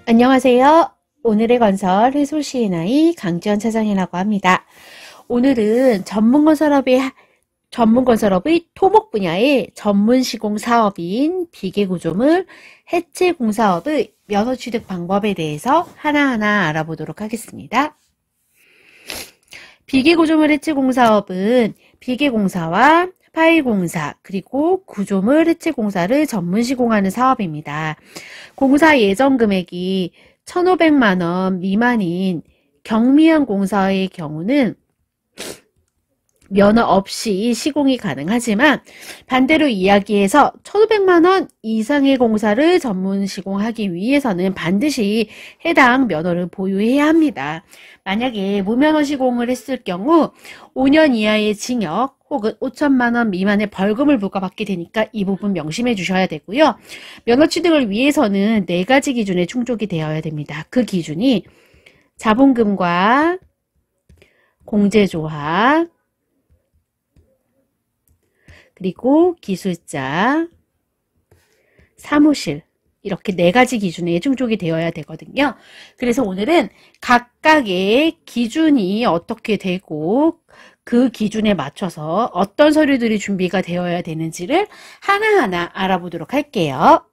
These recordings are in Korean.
안녕하세요. 오늘의 건설 해솔CNI 강지연 차장이라고 합니다. 오늘은 전문건설업의 토목 분야의 전문 시공 사업인 비계구조물 해체 공사업의 면허 취득 방법에 대해서 하나하나 알아보도록 하겠습니다. 비계구조물 해체 공사업은 비계공사와 파일공사 그리고 구조물 해체 공사를 전문 시공하는 사업입니다. 공사 예정 금액이 1,500만 원 미만인 경미한 공사의 경우는 면허 없이 시공이 가능하지만 반대로 이야기해서 1,500만 원 이상의 공사를 전문 시공하기 위해서는 반드시 해당 면허를 보유해야 합니다. 만약에 무면허 시공을 했을 경우 5년 이하의 징역 혹은 5천만 원 미만의 벌금을 부과받게 되니까 이 부분 명심해 주셔야 되고요. 면허 취득을 위해서는 4가지 기준에 충족이 되어야 됩니다. 그 기준이 자본금과 공제조합 그리고 기술자, 사무실 이렇게 4가지 기준에 충족이 되어야 되거든요. 그래서 오늘은 각각의 기준이 어떻게 되고 그 기준에 맞춰서 어떤 서류들이 준비가 되어야 되는지를 하나하나 알아보도록 할게요.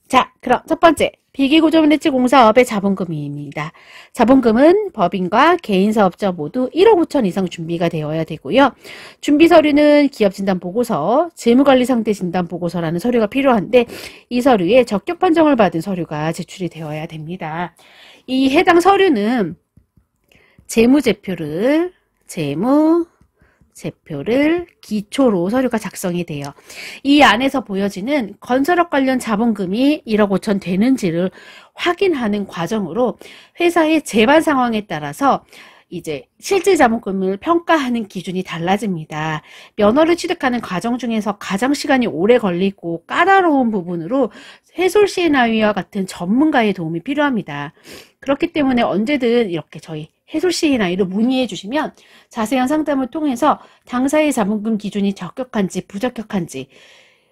자, 그럼 첫 번째 비계구조물 해체 공사업의 자본금입니다. 자본금은 법인과 개인사업자 모두 1억 5천 이상 준비가 되어야 되고요. 준비 서류는 기업진단보고서, 재무관리상태진단보고서라는 서류가 필요한데 이 서류에 적격 판정을 받은 서류가 제출이 되어야 됩니다. 이 해당 서류는 재무제표를 기초로 서류가 작성이 돼요. 이 안에서 보여지는 건설업 관련 자본금이 1억 5천 되는지를 확인하는 과정으로 회사의 재반 상황에 따라서 이제 실질 자본금을 평가하는 기준이 달라집니다. 면허를 취득하는 과정 중에서 가장 시간이 오래 걸리고 까다로운 부분으로 해솔CNI와 같은 전문가의 도움이 필요합니다. 그렇기 때문에 언제든 이렇게 저희 해솔CNI로 문의해 주시면 자세한 상담을 통해서 당사의 자본금 기준이 적격한지 부적격한지,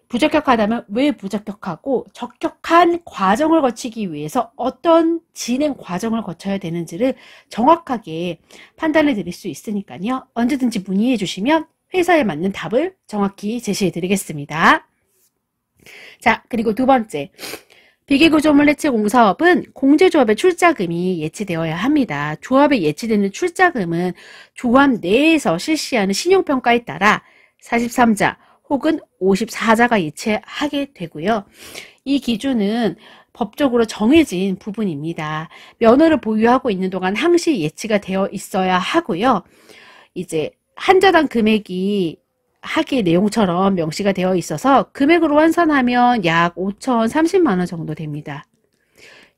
부적격하다면 왜 부적격하고 적격한 과정을 거치기 위해서 어떤 진행 과정을 거쳐야 되는지를 정확하게 판단해 드릴 수 있으니까요. 언제든지 문의해 주시면 회사에 맞는 답을 정확히 제시해 드리겠습니다. 자, 그리고 두 번째. 비계구조물 해체 공사업은 공제조합의 출자금이 예치되어야 합니다. 조합에 예치되는 출자금은 조합 내에서 실시하는 신용평가에 따라 43자 혹은 54자가 예치하게 되고요. 이 기준은 법적으로 정해진 부분입니다. 면허를 보유하고 있는 동안 항시 예치가 되어 있어야 하고요. 이제 한자당 금액이 하계 내용처럼 명시가 되어 있어서 금액으로 환산하면 약 5,030만 원 정도 됩니다.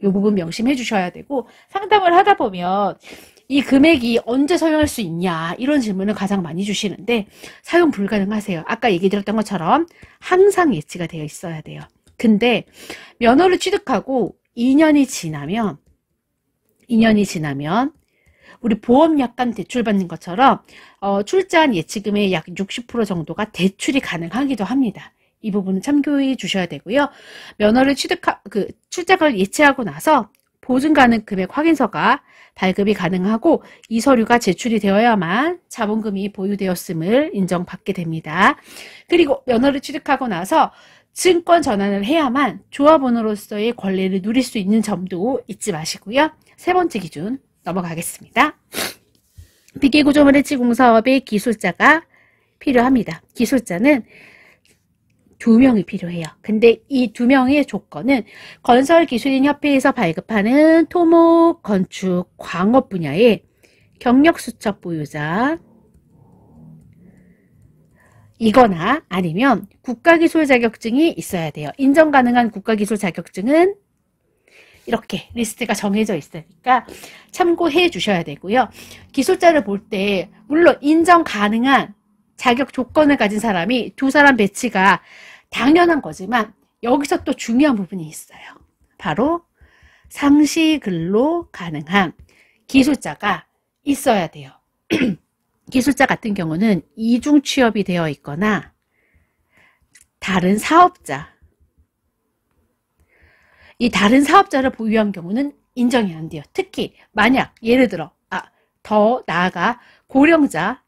이 부분 명심해 주셔야 되고 상담을 하다 보면 이 금액이 언제 사용할 수 있냐 이런 질문을 가장 많이 주시는데 사용 불가능하세요. 아까 얘기 드렸던 것처럼 항상 예치가 되어 있어야 돼요. 근데 면허를 취득하고 2년이 지나면 우리 보험약관 대출받는 것처럼 출자한 예치금의 약 60% 정도가 대출이 가능하기도 합니다. 이 부분은 참고해 주셔야 되고요. 면허를 출자를 예치하고 나서 보증 가능 금액 확인서가 발급이 가능하고 이 서류가 제출이 되어야만 자본금이 보유되었음을 인정받게 됩니다. 그리고 면허를 취득하고 나서 증권 전환을 해야만 조합원으로서의 권리를 누릴 수 있는 점도 잊지 마시고요. 세 번째 기준 넘어가겠습니다. 비계구조물 해체 공사업의 기술자가 필요합니다. 기술자는 2명이 필요해요. 근데 이 2명의 조건은 건설기술인협회에서 발급하는 토목, 건축, 광업 분야의 경력수첩 보유자 이거나 아니면 국가기술 자격증이 있어야 돼요. 인정 가능한 국가기술 자격증은 이렇게 리스트가 정해져 있으니까 참고해 주셔야 되고요. 기술자를 볼 때 물론 인정 가능한 자격 조건을 가진 사람이 2사람 배치가 당연한 거지만 여기서 또 중요한 부분이 있어요. 바로 상시 근로 가능한 기술자가 있어야 돼요. 기술자 같은 경우는 이중 취업이 되어 있거나 다른 사업자 이 다른 사업자를 보유한 경우는 인정이 안 돼요. 특히 만약 예를 들어 더 나아가 고령자,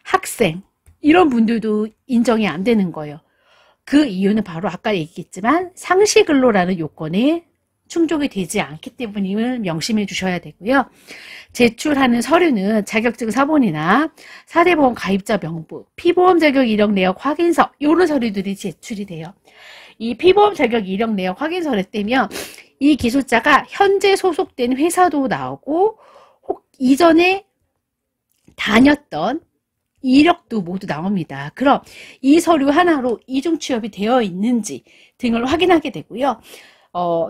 학생 이런 분들도 인정이 안 되는 거예요. 그 이유는 바로 아까 얘기했지만 상시근로라는 요건에 충족이 되지 않기 때문임을 명심해 주셔야 되고요. 제출하는 서류는 자격증 사본이나 4대 보험 가입자 명부, 피보험 자격 이력 내역 확인서 이런 서류들이 제출이 돼요. 이 피보험 자격 이력 내역 확인서를 떼면 이 기술자가 현재 소속된 회사도 나오고 혹 이전에 다녔던 이력도 모두 나옵니다. 그럼 이 서류 하나로 이중 취업이 되어 있는지 등을 확인하게 되고요.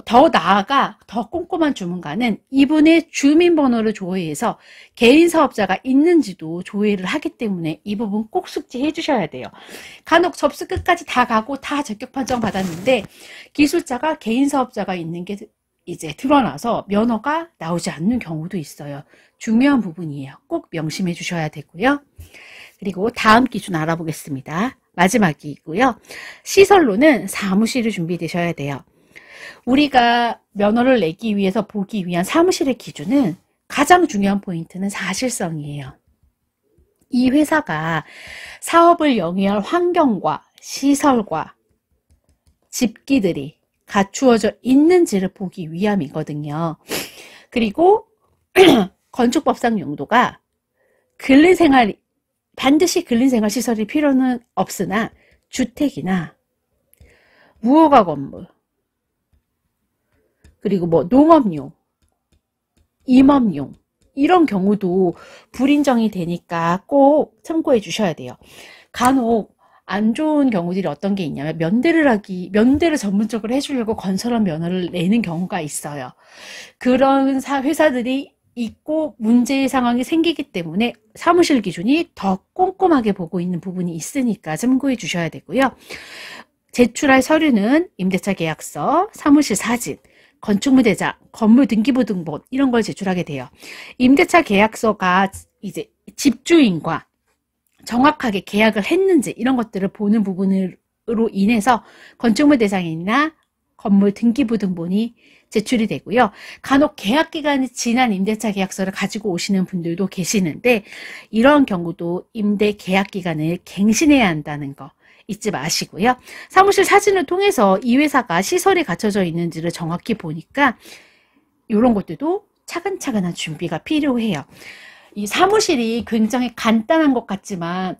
더 나아가 더 꼼꼼한 주문과는 이분의 주민번호를 조회해서 개인 사업자가 있는지도 조회를 하기 때문에 이 부분 꼭 숙지해 주셔야 돼요. 간혹 접수 끝까지 다 가고 다 적격 판정 받았는데 기술자가 개인 사업자가 있는 게 이제 드러나서 면허가 나오지 않는 경우도 있어요. 중요한 부분이에요. 꼭 명심해 주셔야 되고요. 그리고 다음 기준 알아보겠습니다. 마지막이고요. 시설로는 사무실이 준비되셔야 돼요. 우리가 면허를 내기 위해서 보기 위한 사무실의 기준은 가장 중요한 포인트는 사실성이에요. 이 회사가 사업을 영위할 환경과 시설과 집기들이 갖추어져 있는지를 보기 위함이거든요. 그리고 건축법상 용도가 반드시 근린생활 시설이 필요는 없으나 주택이나 무허가 건물 그리고 농업용, 임업용 이런 경우도 불인정이 되니까 꼭 참고해 주셔야 돼요. 간혹 안 좋은 경우들이 어떤 게 있냐면 면대를 전문적으로 해주려고 건설업 면허를 내는 경우가 있어요. 그런 회사들이 있고 문제의 상황이 생기기 때문에 사무실 기준이 더 꼼꼼하게 보고 있는 부분이 있으니까 참고해 주셔야 되고요. 제출할 서류는 임대차 계약서, 사무실 사진, 건축물대장, 건물 등기부 등본 이런 걸 제출하게 돼요. 임대차 계약서가 이제 집주인과 정확하게 계약을 했는지 이런 것들을 보는 부분으로 인해서 건축물 대상이나 건물 등기부 등본이 제출이 되고요. 간혹 계약 기간이 지난 임대차 계약서를 가지고 오시는 분들도 계시는데 이런 경우도 임대 계약 기간을 갱신해야 한다는 거 잊지 마시고요. 사무실 사진을 통해서 이 회사가 시설이 갖춰져 있는지를 정확히 보니까 이런 것들도 차근차근한 준비가 필요해요. 이 사무실이 굉장히 간단한 것 같지만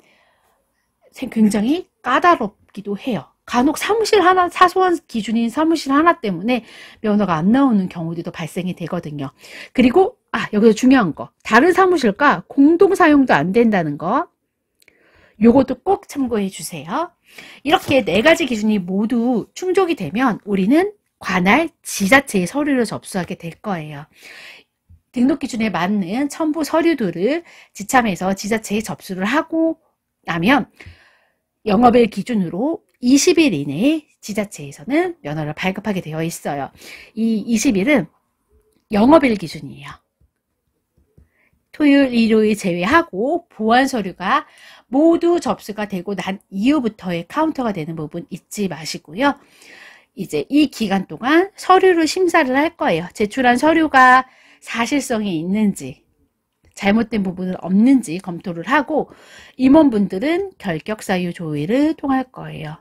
굉장히 까다롭기도 해요. 간혹 사무실 하나, 사소한 기준인 사무실 하나 때문에 면허가 안 나오는 경우들도 발생이 되거든요. 그리고 여기서 중요한 거, 다른 사무실과 공동 사용도 안 된다는 거, 요것도 꼭 참고해 주세요. 이렇게 4가지 기준이 모두 충족이 되면 우리는 관할 지자체의 서류를 접수하게 될 거예요. 등록 기준에 맞는 첨부 서류들을 지참해서 지자체에 접수를 하고 나면 영업일 기준으로 20일 이내에 지자체에서는 면허를 발급하게 되어 있어요. 이 20일은 영업일 기준이에요. 토요일, 일요일 제외하고 보완 서류가 모두 접수가 되고 난 이후부터의 카운터가 되는 부분 잊지 마시고요. 이제 이 기간 동안 서류를 심사를 할 거예요. 제출한 서류가 사실성이 있는지, 잘못된 부분은 없는지 검토를 하고 임원분들은 결격사유 조회를 통할 거예요.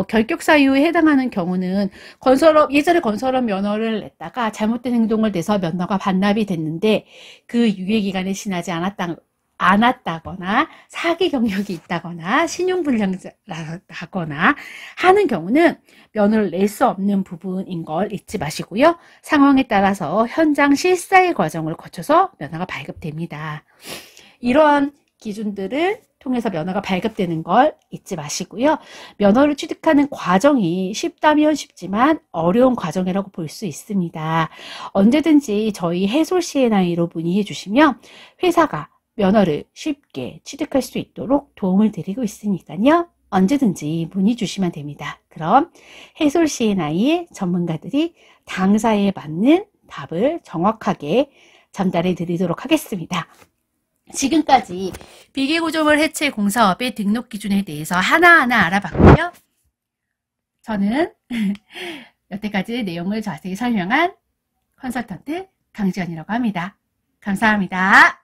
결격사유에 해당하는 경우는 예전에 건설업 면허를 냈다가 잘못된 행동을 내서 면허가 반납이 됐는데 그 유예기간이 지나지 않았다거나 사기 경력이 있다거나 신용불량자라거나 하는 경우는 면허를 낼 수 없는 부분인 걸 잊지 마시고요. 상황에 따라서 현장 실사의 과정을 거쳐서 면허가 발급됩니다. 이러한 기준들을 통해서 면허가 발급되는 걸 잊지 마시고요. 면허를 취득하는 과정이 쉽다면 쉽지만 어려운 과정이라고 볼 수 있습니다. 언제든지 저희 해솔 C&I로 문의해 주시면 회사가 면허를 쉽게 취득할 수 있도록 도움을 드리고 있으니까요. 언제든지 문의 주시면 됩니다. 그럼 해솔 C&I의 전문가들이 당사에 맞는 답을 정확하게 전달해 드리도록 하겠습니다. 지금까지 비계구조물 해체 공사업의 등록 기준에 대해서 하나하나 알아봤고요. 저는 여태까지 내용을 자세히 설명한 컨설턴트 강지연이라고 합니다. 감사합니다.